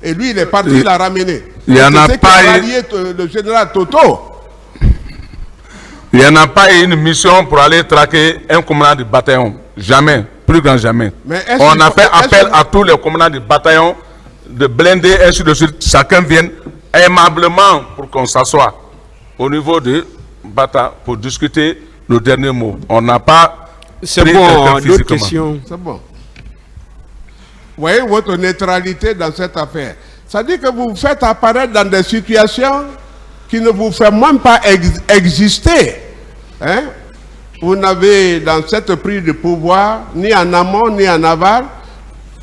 Et lui, il est parti la ramener. Il n'y en a pas le général Toto. Il n'y en a pas une mission pour aller traquer un commandant du bataillon. Jamais, plus grand jamais. On a fait appel à tous les commandants du bataillon de blinder, ainsi de suite. Chacun vienne aimablement pour qu'on s'assoie au niveau de Bata pour discuter le dernier mot. On n'a pas... C'est bon, d'autres questions. C'est bon. Vous voyez votre neutralité dans cette affaire. Ça dit que vous vous faites apparaître dans des situations qui ne vous font même pas exister. Hein? Vous n'avez dans cette prise de pouvoir, ni en amont, ni en aval,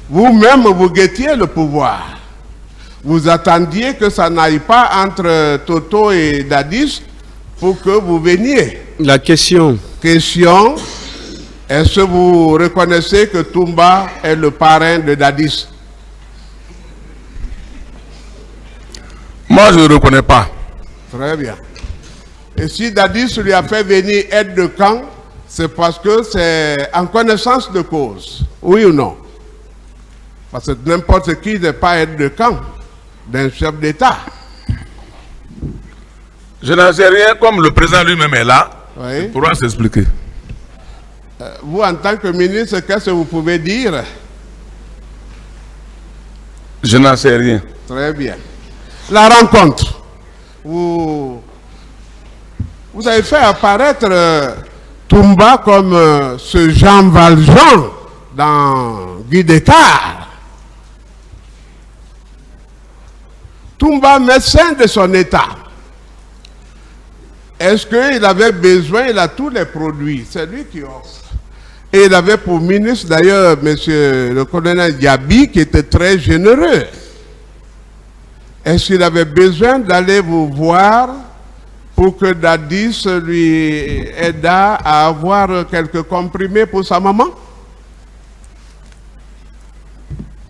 vous-même vous guettiez le pouvoir. Vous attendiez que ça n'aille pas entre Toto et Dadis pour que vous veniez. La question. Question, est-ce que vous reconnaissez que Toumba est le parrain de Dadis? Moi, je ne le reconnais pas. Très bien. Et si Dadis lui a fait venir aide de camp, c'est parce que c'est en connaissance de cause. Oui ou non? Parce que n'importe qui n'est pas aide de camp d'un chef d'État. Je n'en sais rien, comme le président lui-même est là, Oui. il pourra s'expliquer. Vous, en tant que ministre, qu'est-ce que vous pouvez dire? Je n'en sais rien. Très bien. La rencontre. Vous avez fait apparaître Toumba comme ce Jean Valjean dans Guy Descartes. Toumba, médecin de son état. Est-ce qu'il avait besoin? Il a tous les produits. C'est lui qui offre. Et il avait pour ministre d'ailleurs monsieur le colonel Diaby qui était très généreux. Est-ce qu'il avait besoin d'aller vous voir pour que Dadis lui aida à avoir quelques comprimés pour sa maman?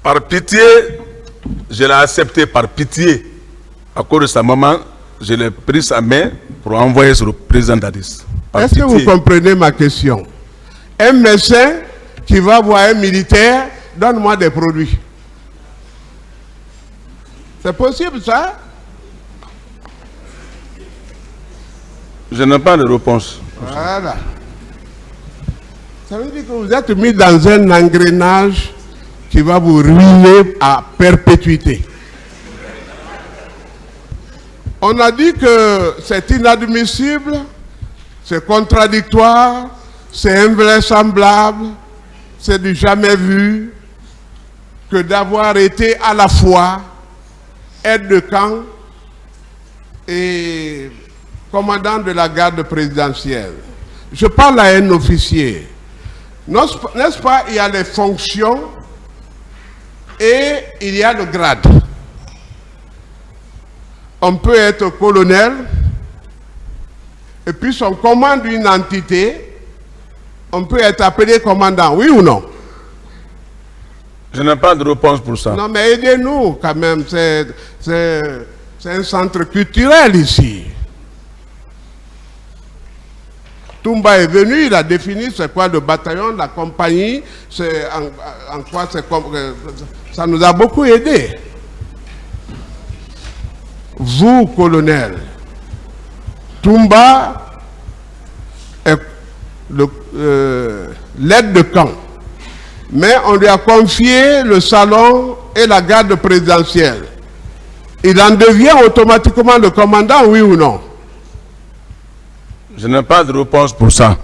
Par pitié, je l'ai accepté par pitié. À cause de sa maman, je l'ai pris sa main pour envoyer sur le président Dadis. Est-ce que vous comprenez ma question? Un médecin qui va voir un militaire, donne-moi des produits. C'est possible ça? Je n'ai pas de réponse. Voilà. Ça veut dire que vous êtes mis dans un engrenage qui va vous ruiner à perpétuité. On a dit que c'est inadmissible, c'est contradictoire, c'est invraisemblable, c'est du jamais vu que d'avoir été à la fois aide de camp et commandant de la garde présidentielle. Je parle à un officier. N'est-ce pas, il y a les fonctions et il y a le grade. On peut être colonel et puis si on commande une entité, on peut être appelé commandant, oui ou non? Je n'ai pas de réponse pour ça. Non mais aidez-nous quand même, c'est un centre culturel ici. Toumba est venu, il a défini c'est quoi le bataillon, la compagnie, c'est en quoi c'est comme ça nous a beaucoup aidé. Vous, colonel, Toumba est l'aide de camp, mais on lui a confié le salon et la garde présidentielle. Il en devient automatiquement le commandant, oui ou non? Je n'ai pas de réponse pour ça.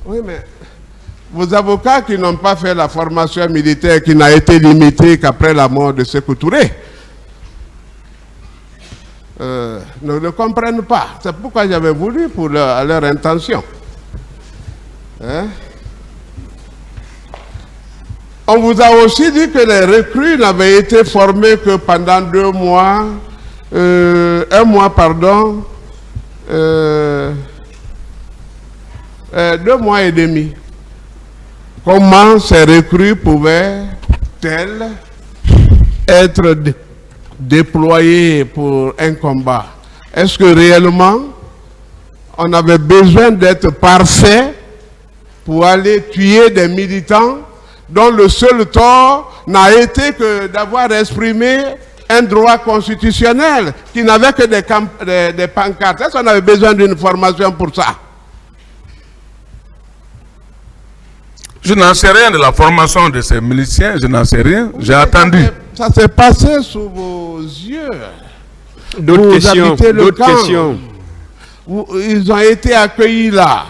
Oui, mais vos avocats qui n'ont pas fait la formation militaire qui n'a été limitée qu'après la mort de Sékou Touré ne le comprennent pas. C'est pourquoi j'avais voulu pour leur intention. Hein? On vous a aussi dit que les recrues n'avaient été formées que pendant 2 mois, 1 mois, pardon, 2 mois et demi. Comment ces recrues pouvaient-elles être déployées pour un combat? Est-ce que réellement on avait besoin d'être parfait pour aller tuer des militants dont le seul tort n'a été que d'avoir exprimé un droit constitutionnel, qui n'avait que des pancartes. Est-ce qu'on avait besoin d'une formation pour ça? Je n'en sais rien de la formation de ces miliciens, je n'en sais rien, j'ai attendu. Ça s'est passé sous vos yeux. D'autres questions. Ils ont été accueillis là.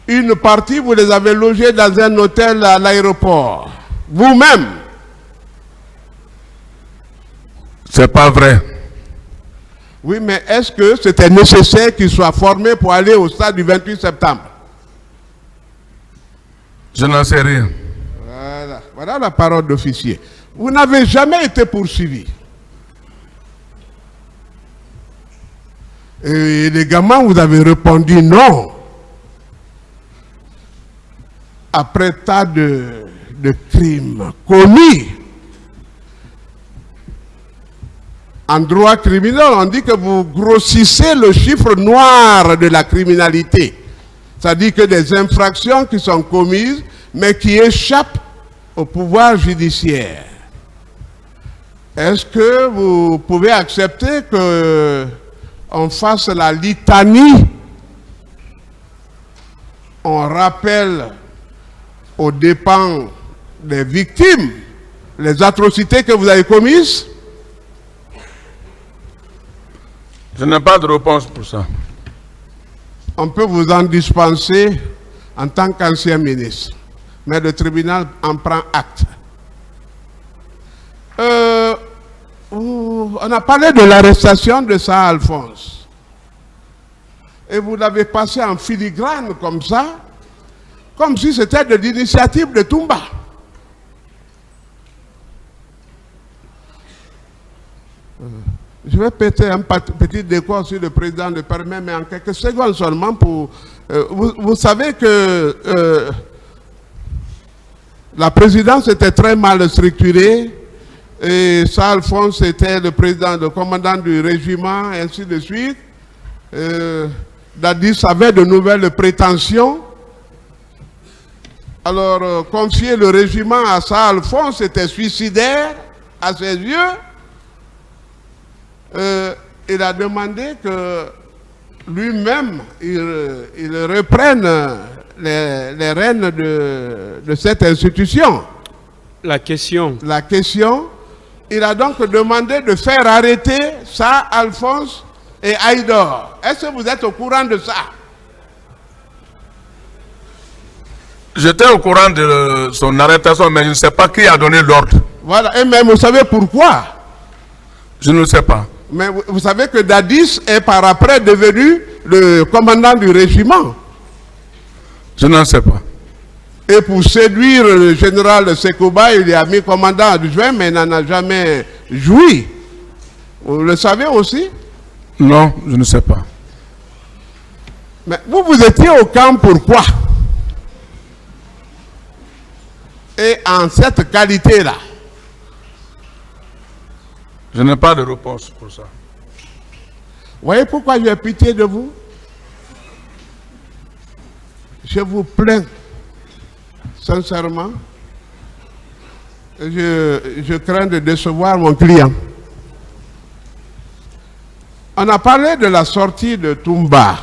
Une partie, vous les avez logés dans un hôtel à l'aéroport. Vous-même. C'est pas vrai. Oui, mais est-ce que c'était nécessaire qu'ils soient formés pour aller au stade du 28 septembre? Je n'en sais rien. Voilà la parole d'officier. Vous n'avez jamais été poursuivi. Et les gamins, vous avez répondu non. Après tas de crimes commis. En droit criminel, on dit que vous grossissez le chiffre noir de la criminalité. C'est-à-dire que des infractions qui sont commises, mais qui échappent au pouvoir judiciaire. Est-ce que vous pouvez accepter qu'on fasse la litanie? On rappelle aux dépens des victimes les atrocités que vous avez commises? Je n'ai pas de réponse pour ça. On peut vous en dispenser en tant qu'ancien ministre, mais le tribunal en prend acte. On a parlé de l'arrestation de Sir Alphonse. Et vous l'avez passé en filigrane comme ça, comme si c'était de l'initiative de Toumba. Je vais péter un petit décor si le président le permet, mais en quelques secondes seulement pour... vous savez que la présidence était très mal structurée et Sir Alphonse était le président, le commandant du régiment, ainsi de suite. Dadis avait de nouvelles prétentions. Alors, confier le régiment à Sir Alphonse était suicidaire à ses yeux. Il a demandé que lui-même, il reprenne les rênes de cette institution. La question, il a donc demandé de faire arrêter Sir Alphonse et Haïdar. Est-ce que vous êtes au courant de ça? J'étais au courant de son arrestation, mais je ne sais pas qui a donné l'ordre. Voilà, et même vous savez pourquoi? Je ne sais pas. Mais vous savez que Dadis est par après devenu le commandant du régiment. Je n'en sais pas. Et pour séduire le général Sekouba, il a mis commandant adjoint, mais il n'en a jamais joui. Vous le savez aussi? Non, je ne sais pas. Mais vous étiez au camp, pourquoi? Et en cette qualité-là? Je n'ai pas de réponse pour ça. Vous voyez pourquoi j'ai pitié de vous? Je vous plains, sincèrement. Je crains de décevoir mon client. On a parlé de la sortie de Toumba.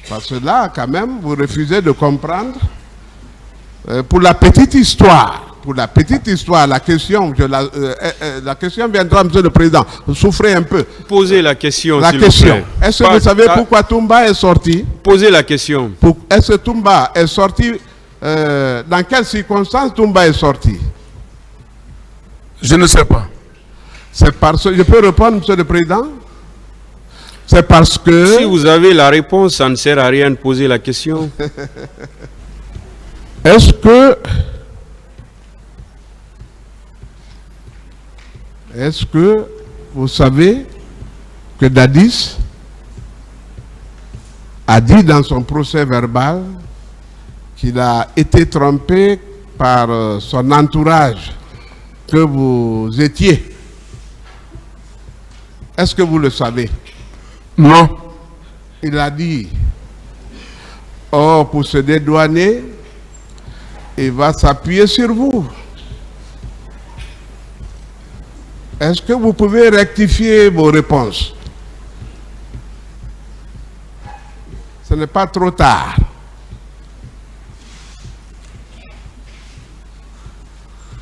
Parce que là, quand même, vous refusez de comprendre. Pour la petite histoire, la question viendra, Monsieur le Président. Souffrez un peu. Posez la question, s'il vous plaît. Est-ce que vous savez pourquoi Toumba est sorti? Posez la question. Est-ce que Toumba est sorti? Dans quelles circonstances Toumba est sorti? Je ne sais pas. C'est parce que... Je peux répondre, Monsieur le Président? C'est parce que... Si vous avez la réponse, ça ne sert à rien de poser la question. Est-ce que vous savez que Dadis a dit dans son procès verbal qu'il a été trompé par son entourage, que vous étiez? Est-ce que vous le savez? Non. Il a dit, oh, pour se dédouaner, il va s'appuyer sur vous. Est-ce que vous pouvez rectifier vos réponses? Ce n'est pas trop tard.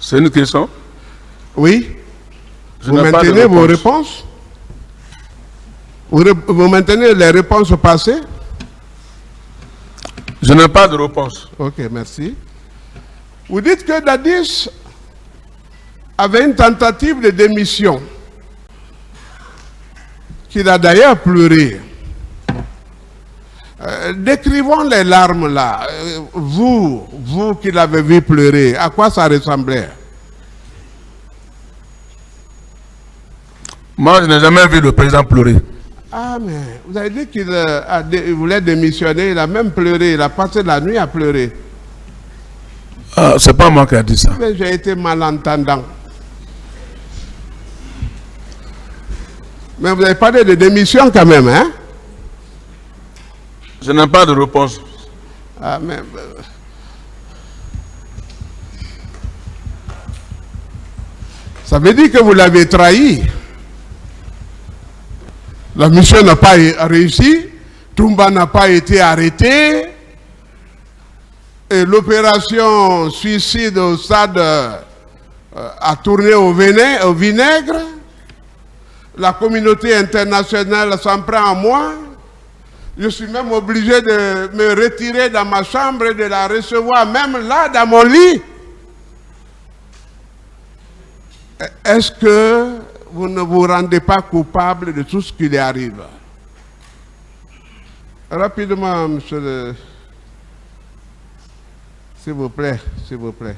C'est une question? Oui. Vous maintenez vos réponses? Vous maintenez les réponses passées? Je n'ai pas de réponse. Ok, merci. Vous dites que Dadis avait une tentative de démission, qu'il a d'ailleurs pleuré. Décrivons les larmes là. Vous qui l'avez vu pleurer, à quoi ça ressemblait? Moi, je n'ai jamais vu le président pleurer. Ah, mais vous avez dit qu'il voulait démissionner, il a même pleuré, il a passé la nuit à pleurer. Ah, c'est pas moi qui ai dit ça. J'ai été malentendant. Mais vous avez parlé de démission quand même, hein? Je n'ai pas de réponse. Ah, mais... ça veut dire que vous l'avez trahi. La mission n'a pas réussi. Toumba n'a pas été arrêté. Et l'opération suicide au stade a tourné au vinaigre. La communauté internationale s'en prend à moi. Je suis même obligé de me retirer dans ma chambre et de la recevoir, même là, dans mon lit. Est-ce que vous ne vous rendez pas coupable de tout ce qui lui arrive? Rapidement, monsieur le... S'il vous plaît, s'il vous plaît.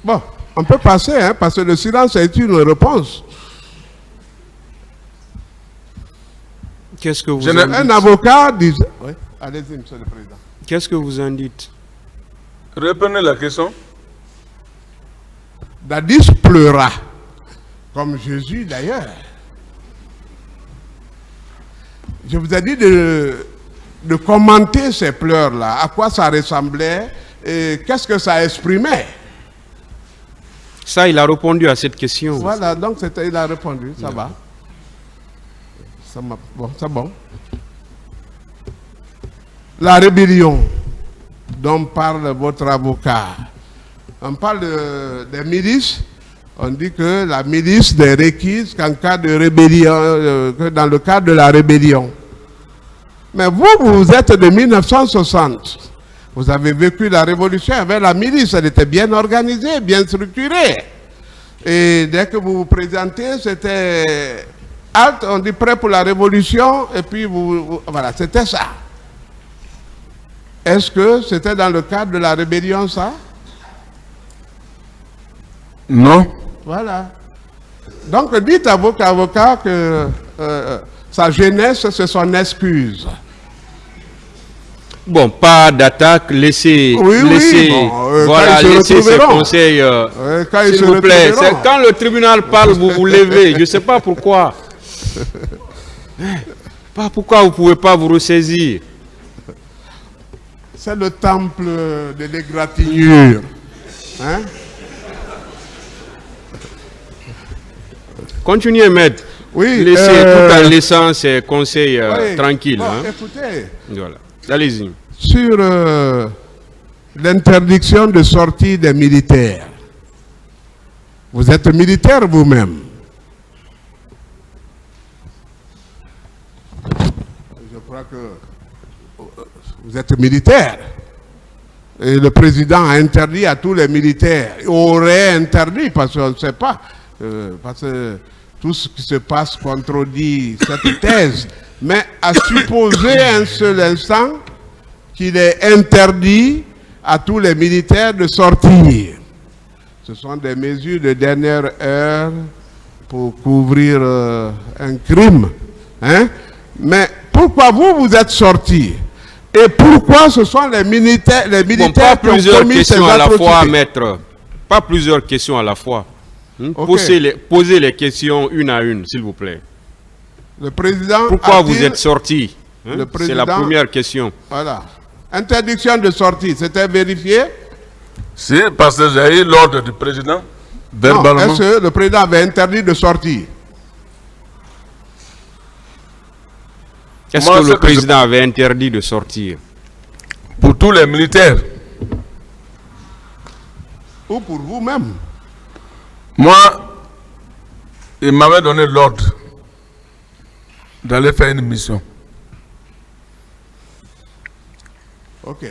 Bon, on peut passer, hein, parce que le silence est une réponse. Qu'est-ce que vous en dites? Un avocat disait... Oui, allez-y, monsieur le président. Qu'est-ce que vous en dites? Reprenez la question. Dadis pleura, comme Jésus d'ailleurs. Je vous ai dit de commenter ces pleurs-là, à quoi ça ressemblait, et qu'est-ce que ça exprimait. Ça, il a répondu à cette question. Voilà, donc il a répondu, ça va. Bon, c'est bon. La rébellion dont parle votre avocat. On parle des milices. On dit que la milice n'est requise qu'en cas de rébellion, que dans le cadre de la rébellion. Mais vous êtes de 1960. Vous avez vécu la révolution avec la milice. Elle était bien organisée, bien structurée. Et dès que vous vous présentez, c'était halte, on dit prêt pour la révolution, et puis voilà, c'était ça. Est-ce que c'était dans le cadre de la rébellion, ça? Non. Voilà. Donc, dites à votre avocat que sa jeunesse, c'est son excuse. Bon, pas d'attaque, laissez, oui, laissez, bon, voilà, laissez ces conseils, s'il vous plaît. Quand le tribunal parle, vous vous levez. Je ne sais pas pourquoi. Pas pourquoi vous ne pouvez pas vous ressaisir. C'est le temple de l'égratignure. Hein? Continuez, maître. Oui, laissez tout en laissant ces conseils tranquilles. Bon, hein. Écoutez. Voilà. Allez-y. Sur l'interdiction de sortie des militaires. Vous êtes militaire vous-même. Je crois que vous êtes militaire. Et le président a interdit à tous les militaires. Il aurait interdit parce qu'on ne sait pas. Parce que tout ce qui se passe contredit cette thèse. Mais à supposer un seul instant qu'il est interdit à tous les militaires de sortir. Ce sont des mesures de dernière heure pour couvrir un crime. Hein? Mais pourquoi vous êtes sortis? Et pourquoi ce sont les militaires bon, pas qui ont plusieurs commis ces questions à la atrocités? fois, maître. Pas plusieurs questions à la fois. Okay. Posez les questions une à une, s'il vous plaît. Le président pourquoi vous êtes sorti, hein? C'est la première question. Voilà. Interdiction de sortie, c'était vérifié? Si, parce que j'ai eu l'ordre du président, verbalement. Est-ce que le président avait interdit de sortir? Est-ce que le président avait interdit de sortir? Pour tous les militaires. Ou pour vous-même? Moi, il m'avait donné l'ordre d'aller faire une mission. Ok.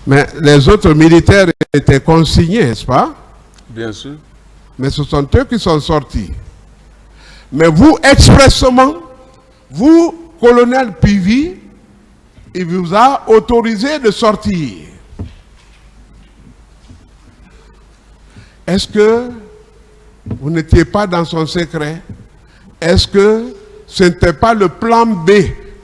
Mais les autres militaires étaient consignés, n'est-ce pas? Bien sûr. Mais ce sont eux qui sont sortis. Mais vous, expressement, vous, colonel Pivi, il vous a autorisé de sortir. Est-ce que vous n'étiez pas dans son secret? Est-ce que ce n'était pas le plan B?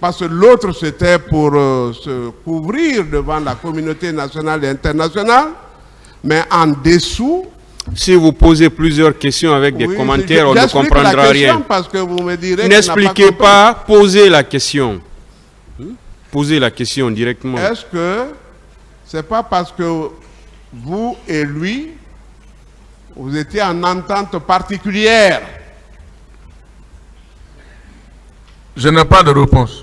Parce que l'autre, c'était pour se couvrir devant la communauté nationale et internationale. Mais en dessous... Si vous posez plusieurs questions avec des commentaires, on ne comprendra rien. N'expliquez pas, posez la question. Posez la question directement. Est-ce que c'est pas parce que vous et lui, vous étiez en entente particulière? Je n'ai pas de réponse.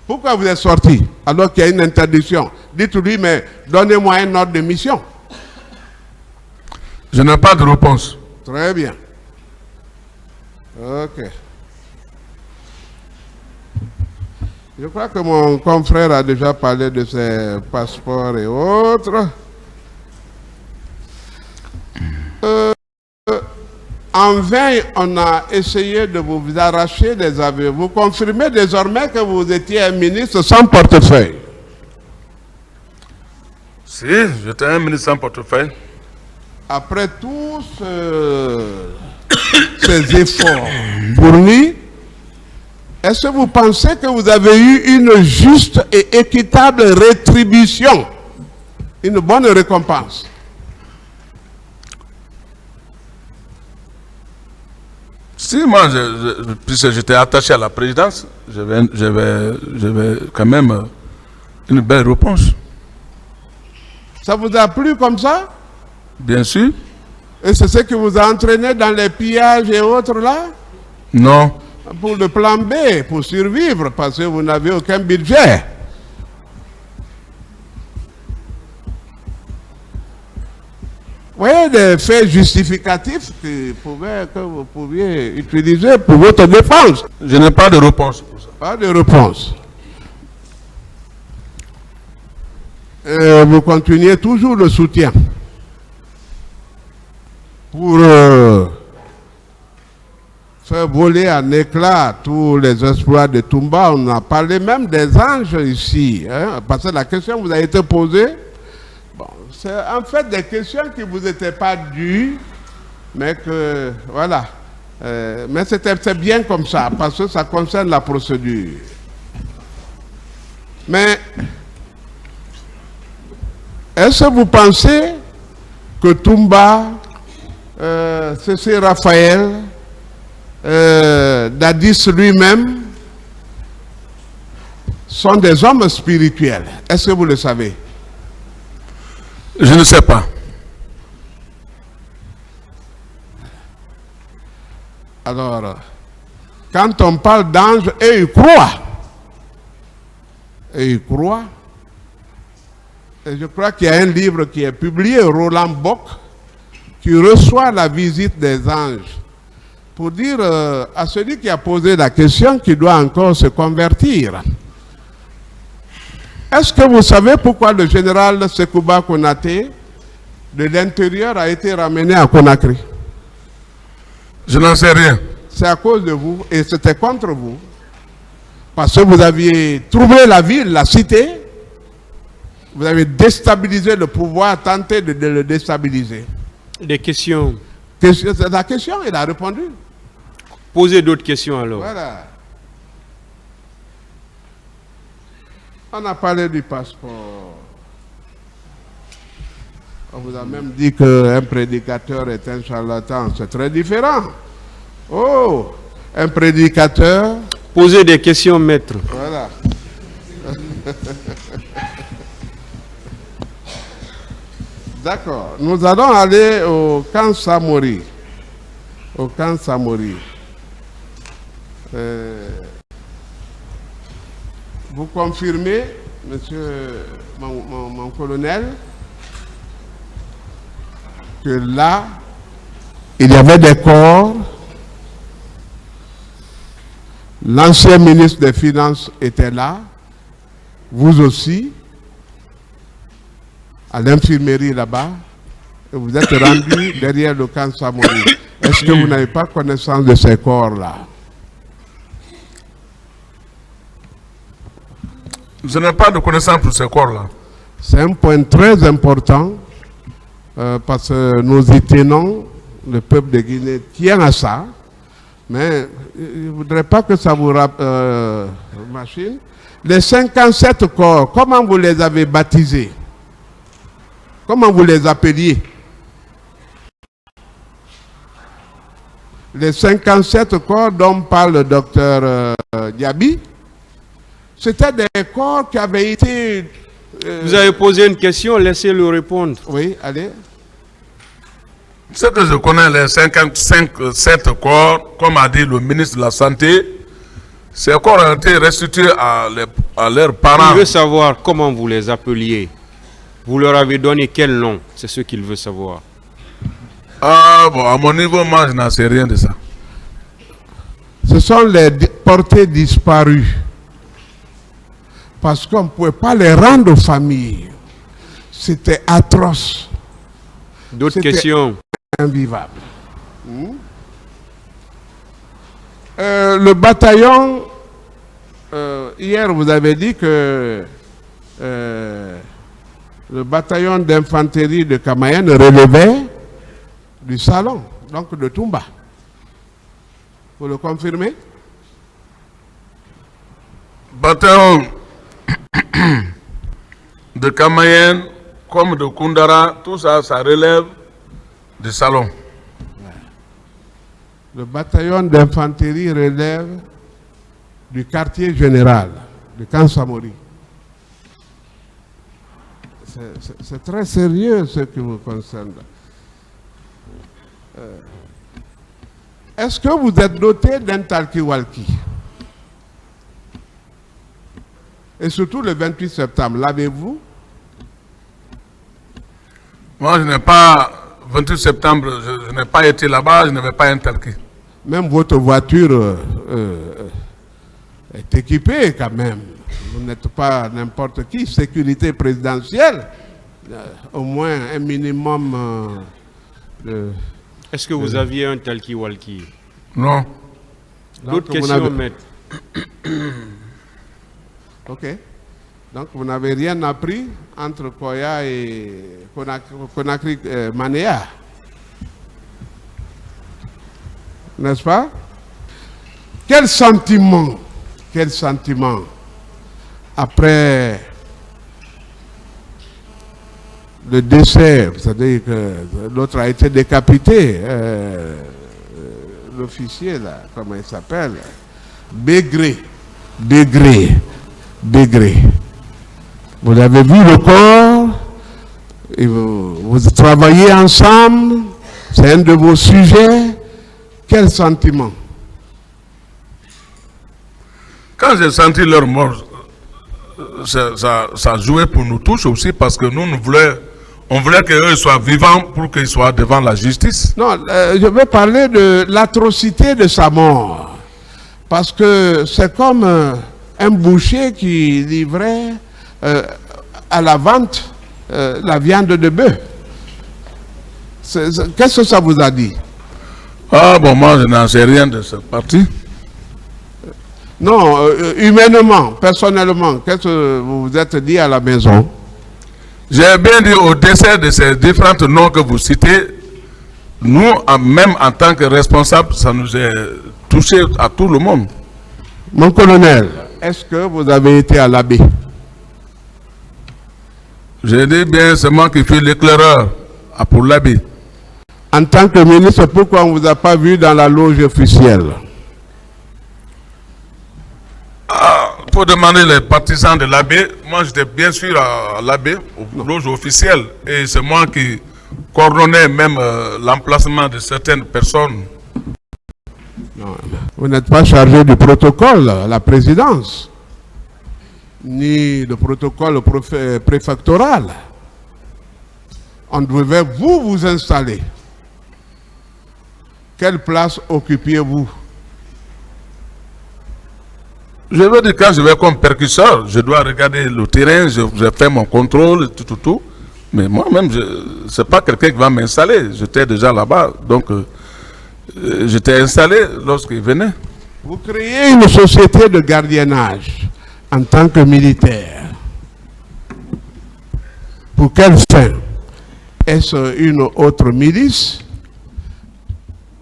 Pourquoi vous êtes sorti alors qu'il y a une interdiction? Dites-lui, mais donnez-moi un ordre de mission. Je n'ai pas de réponse. Très bien. Ok. Je crois que mon confrère a déjà parlé de ses passeports et autres. En vain, on a essayé de vous arracher des aveux. Vous confirmez désormais que vous étiez un ministre sans portefeuille? Si, j'étais un ministre sans portefeuille. Après tous ces efforts fournis, est-ce que vous pensez que vous avez eu une juste et équitable rétribution, une bonne récompense? Si moi, puisque j'étais attaché à la présidence, j'avais quand même une belle réponse. Ça vous a plu comme ça? Bien sûr. Et c'est ce qui vous a entraîné dans les pillages et autres là? Non. Pour le plan B, pour survivre, parce que vous n'avez aucun budget. Vous voyez des faits justificatifs que vous pouviez utiliser pour votre défense. Je n'ai pas de réponse pour ça. Pas de réponse. Vous continuez toujours le soutien pour faire voler en éclat tous les exploits de Toumba. On a parlé même des anges ici, hein, parce que la question vous a été posée. Bon, c'est en fait des questions qui ne vous étaient pas dues, mais que, voilà. Mais c'est bien comme ça, parce que ça concerne la procédure. Mais, est-ce que vous pensez que Toumba, C.C. Raphaël, Dadis lui-même, sont des hommes spirituels? Est-ce que vous le savez? Je ne sais pas. Alors, quand on parle d'anges, et ils croient. Et ils croient. Et je crois qu'il y a un livre qui est publié, Roland Bock, qui reçoit la visite des anges, pour dire à celui qui a posé la question qu'il doit encore se convertir. Est-ce que vous savez pourquoi le général Sekouba Konaté de l'intérieur a été ramené à Conakry? Je n'en sais rien. C'est à cause de vous et c'était contre vous. Parce que vous aviez troublé la ville, la cité. Vous avez déstabilisé le pouvoir, tenté de le déstabiliser. Des questions. La question, il a répondu. Posez d'autres questions alors. Voilà. On a parlé du passeport. On vous a même dit qu'un prédicateur est un charlatan. C'est très différent. Oh, un prédicateur. Posez des questions, maître. Voilà. D'accord. Nous allons aller au camp Samori. Au camp Samori. Vous confirmez, monsieur mon colonel, que là, il y avait des corps. L'ancien ministre des Finances était là. Vous aussi. À l'infirmerie là-bas, et vous êtes rendu derrière le camp Samori. Est-ce que vous n'avez pas connaissance de ces corps-là? Je n'ai pas de connaissance de ces corps-là. C'est un point très important parce que nous y tenons, le peuple de Guinée tient à ça, mais je ne voudrais pas que ça vous machine. Les 57 corps, comment vous les avez baptisés? Comment vous les appeliez? Les 57 corps dont parle le docteur Diaby, c'était des corps qui avaient été... Vous avez posé une question, laissez-le répondre. Oui, allez. Ce que je connais, les 57 corps, comme a dit le ministre de la Santé, ces corps ont été restitués à leurs parents. Il veut savoir comment vous les appeliez. Vous leur avez donné quel nom? C'est ce qu'il veut savoir. Ah bon, à mon niveau, moi, je n'en sais rien de ça. Ce sont les portés disparus. Parce qu'on ne pouvait pas les rendre aux familles. C'était atroce. D'autres questions? Invivable. Le bataillon, hier vous avez dit que le bataillon d'infanterie de Camayen relevait du salon, donc de Toumba. Vous le confirmez? Bataillon de Camayen comme de Koundara, tout ça, ça relève du salon. Le bataillon d'infanterie relève du quartier général, du camp Samori. C'est très sérieux ce qui vous concerne. Est-ce que vous êtes doté d'un talkie-walkie? Et surtout le 28 septembre, l'avez-vous? Moi, je n'ai pas, 28 septembre, je n'ai pas été là-bas, je n'avais pas un talkie. Même votre voiture est équipée quand même. Vous n'êtes pas n'importe qui, sécurité présidentielle. Au moins un minimum de... Est-ce que vous aviez un talkie-walkie? Non. D'autres questions, maître? Ok. Donc vous n'avez rien appris entre Koya et Conakry Manéa. N'est-ce pas? Quel sentiment après le décès, c'est-à-dire que l'autre a été décapité, l'officier là, comment il s'appelle? Bégré. Vous avez vu le corps, et vous travaillez ensemble, c'est un de vos sujets. Quel sentiment? Quand j'ai senti leur mort, ça jouait pour nous tous aussi parce que nous, on voulait qu'eux soient vivants pour qu'ils soient devant la justice. Non, je vais parler de l'atrocité de sa mort. Parce que c'est comme un boucher qui livrait à la vente la viande de bœuf. Qu'est-ce que ça vous a dit? Ah bon, moi je n'en sais rien de cette partie. Non, humainement, personnellement, qu'est-ce que vous vous êtes dit à la maison? J'ai bien dit au décès de ces différents noms que vous citez, nous, même en tant que responsables, ça nous est touché à tout le monde. Mon colonel, est-ce que vous avez été à l'abbé? J'ai dit bien, c'est moi qui suis l'éclaireur pour l'abbé. En tant que ministre, pourquoi on ne vous a pas vu dans la loge officielle? Pour demander les partisans de l'abbé, moi j'étais bien sûr à l'abbé, aux loges officielles, et c'est moi qui coordonnais même l'emplacement de certaines personnes. Non, vous n'êtes pas chargé du protocole, la présidence, ni le protocole préfectoral. On devait vous installer. Quelle place occupiez-vous? Je veux dire, quand je vais comme percusseur, je dois regarder le terrain, je fais mon contrôle, tout. Mais moi-même, ce n'est pas quelqu'un qui va m'installer. J'étais déjà là-bas, donc j'étais installé lorsqu'il venait. Vous créez une société de gardiennage en tant que militaire. Pour quelle fin? Est-ce une autre milice?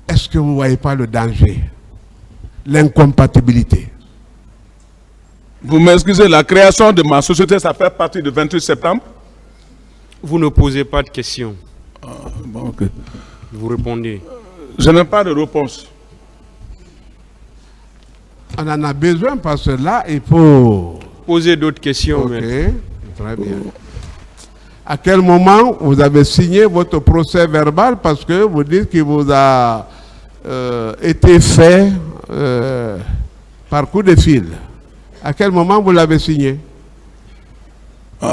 Est-ce que vous ne voyez pas le danger, l'incompatibilité? Vous m'excusez, la création de ma société, ça fait partie du 28 septembre? Vous ne posez pas de questions. Bon, ok. Vous répondez. Je n'ai pas de réponse. On en a besoin parce que là, il faut... Poser d'autres questions. Ok, très bien. À quel moment vous avez signé votre procès verbal parce que vous dites qu'il vous a été fait par coup de fil? À quel moment vous l'avez signé?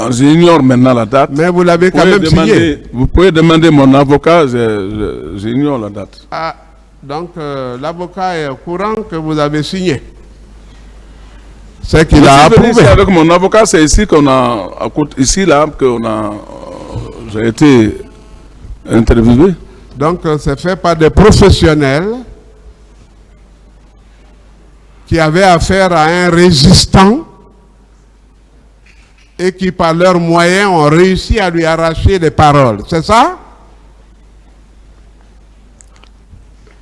J'ignore maintenant la date. Mais vous l'avez quand même signé. Vous pouvez demander mon avocat, j'ignore la date. Ah, donc l'avocat est au courant que vous avez signé. C'est qu'il a approuvé. Ici avec mon avocat, c'est ici qu'on a, ici là, j'ai été interviewé. Donc c'est fait par des professionnels qui avaient affaire à un résistant et qui, par leurs moyens, ont réussi à lui arracher les paroles. C'est ça?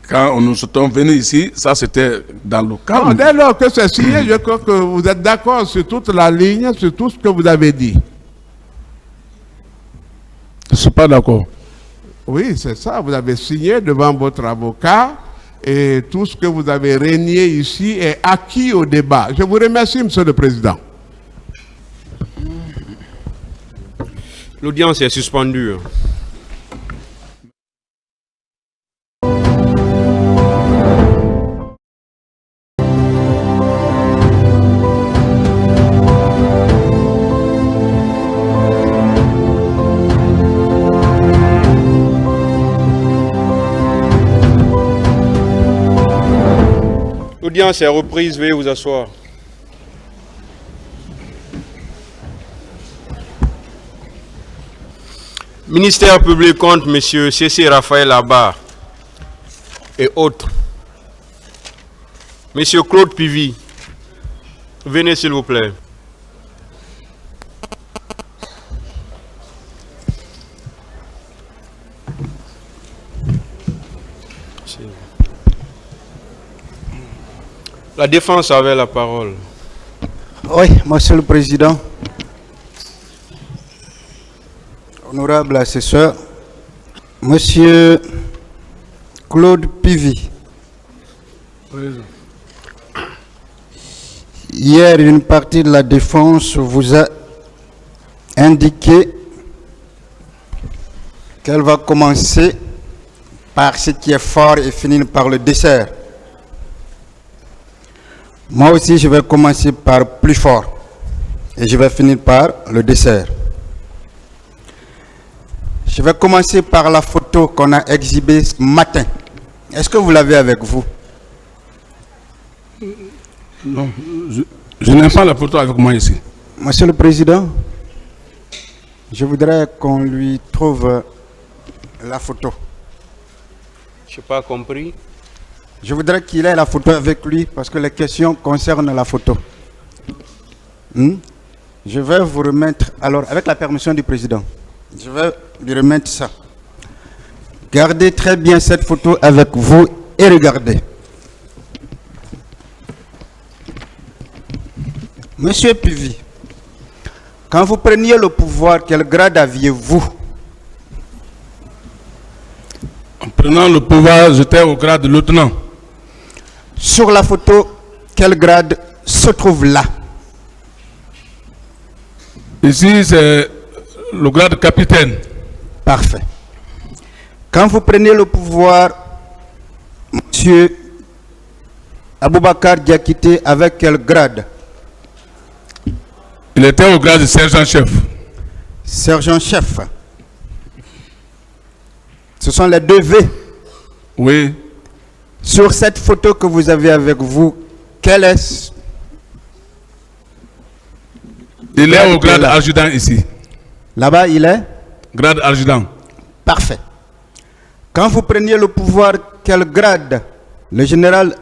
Quand nous sommes venus ici, ça c'était dans le calme. Non, dès lors que c'est signé, je crois que vous êtes d'accord sur toute la ligne, sur tout ce que vous avez dit. Je ne suis pas d'accord. Oui, c'est ça. Vous avez signé devant votre avocat et tout ce que vous avez régné ici est acquis au débat. Je vous remercie, Monsieur le Président. L'audience est suspendue. L'audience est reprise, veuillez vous asseoir. Ministère public contre M. C.C. Raphaël Abba et autres. M. Claude Pivy, venez s'il vous plaît. La défense avait la parole. Oui, Monsieur le Président. Honorable assesseur, Monsieur Claude Pivy. Hier, une partie de la défense vous a indiqué qu'elle va commencer par ce qui est fort et finir par le dessert. Moi aussi, je vais commencer par plus fort et je vais finir par le dessert. Je vais commencer par la photo qu'on a exhibée ce matin. Est-ce que vous l'avez avec vous? Non, je n'ai pas la photo avec moi ici. Monsieur le Président, je voudrais qu'on lui trouve la photo. Je n'ai pas compris. Je voudrais qu'il ait la photo avec lui parce que les questions concernent la photo. Je vais vous remettre, alors avec la permission du Président, je vais lui remettre ça. Gardez très bien cette photo avec vous et regardez. Monsieur Pivy, quand vous preniez le pouvoir, quel grade aviez-vous? En prenant le pouvoir, j'étais au grade de lieutenant. Sur la photo, quel grade se trouve là? Ici, c'est le grade de capitaine. Parfait. Quand vous prenez le pouvoir, monsieur Aboubakar Diakité, avec quel grade? Il était au grade de sergent-chef. Sergent-chef. Ce sont les 2 V. Oui. Sur cette photo que vous avez avec vous, quel est? Il est au grade adjudant ici. Là-bas, il est? Grade adjudant. Parfait. Quand vous preniez le pouvoir, quel grade le général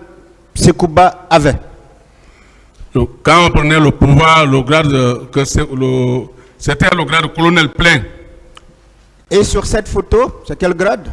Sekouba avait? Quand on prenait le pouvoir, le grade c'était le grade colonel plein. Et sur cette photo, c'est quel grade?